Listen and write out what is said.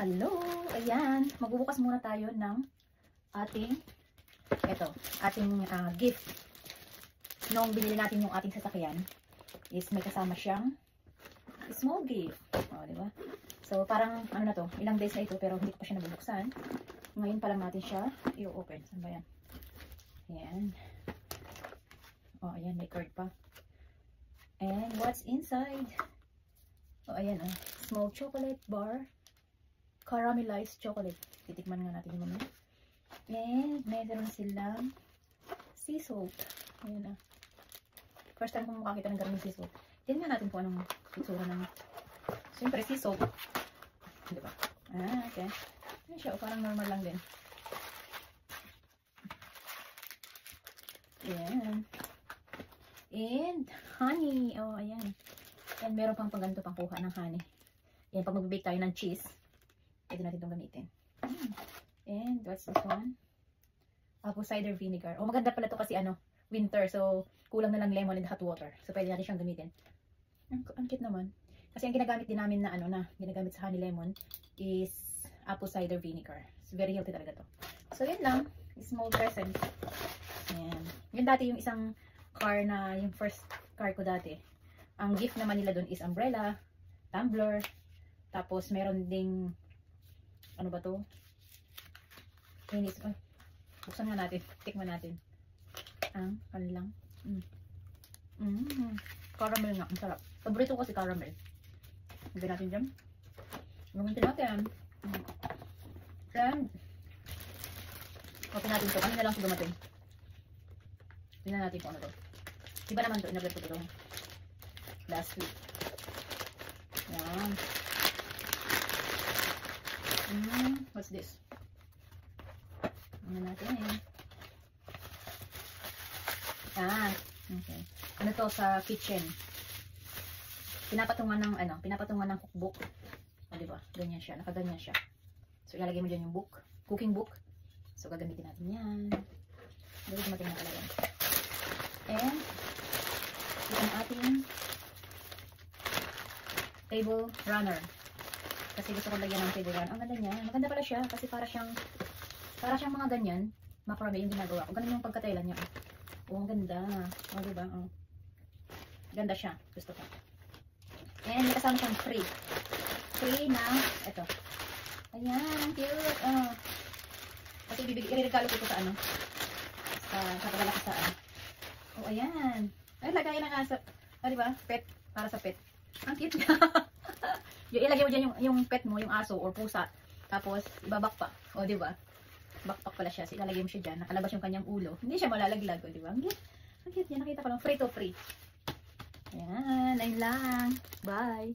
Hello! Ayan, magbubukas muna tayo ng ating gift. Nung binili natin yung ating sasakyan, is may kasama siyang small gift. O, diba? So, parang, ano na to, ilang days na ito, pero hindi ko pa siya nabubuksan. Ngayon pa lang natin siya i-open. Saan ba yan? Ayan. O, ayan, may card pa. And what's inside? O, ayan, small chocolate bar. Caramelized chocolate. Titikman nga natin yung mamaya. And meron silang sea salt. Ayan na. First time kong makakita ng ganun sea salt. Tingnan natin kung anong itsura ng siyempre sea salt. Diba? Okay. Ayan siya. Parang normal lang din. Ayan. And honey. Oh, ayan. And meron pang ganito pang kuha ng honey. Ayan, pag mag-bake tayo ng cheese, pwede natin itong gamitin. And what's this one? Apple cider vinegar. Oh, maganda pala to kasi winter. So, kulang na lang lemon and hot water. So, pwede natin siyang gamitin. Ang cute naman. Kasi ang ginagamit din namin na ginagamit sa honey lemon is apple cider vinegar. It's very healthy talaga to. So, yun lang. Small present. Ayan. Yun dati yung isang car na, yung first car ko dati. Ang gift naman nila dun is umbrella, tumbler, tapos meron ding ano ba to? Buksan nga natin. Tikman natin. Ang kanilang. Caramel nga. Ang sarap. Paborito ko kasi caramel. Hindi natin dyan. Gamitin natin. And open natin ito. Kanina lang ito dumating. Tingnan natin kung ano to. Iba naman ito. Inagad ko ito last week. Yan. What's this? Ano natin okay. Ano to sa kitchen? Pinapatungan ng cookbook. O, diba? Ganyan siya. Nakaganyan siya. So, ilalagay mo dyan yung book. Cooking book. So, gagamitin natin yan. Dito dumating na talaga. And, ito ang ating table runner. Kasi gusto ko lagyan ng table runner. Ang ganda niya. Maganda pala siya. Kasi para siyang mga ganyan. Macrame yung ginagawa ko. Ganun yung pagkatela niya. Oh, ang ganda. O, diba? Oh. Ganda siya. Gusto ko. And may kasama siyang free. Free na, ito. Ayan, cute. Oh. Kasi i-regalo ko ito sa sa paglalakasaan. Oh, ayan. Ay, lagayan ng aso. Oh, diba? Pet. Para sa pet. Ang cute niya. Ilagay mo dyan yung pet mo, yung aso or pusa. Tapos, ibabak pa. O, diba? Backpack pala siya. So, ilalagay mo siya dyan. Nakalabas yung kanyang ulo. Hindi siya malalaglag. O, diba? Ang cute. Ang cute niya. Nakita ko lang. Free to free. Ayan. Ayun lang. Bye.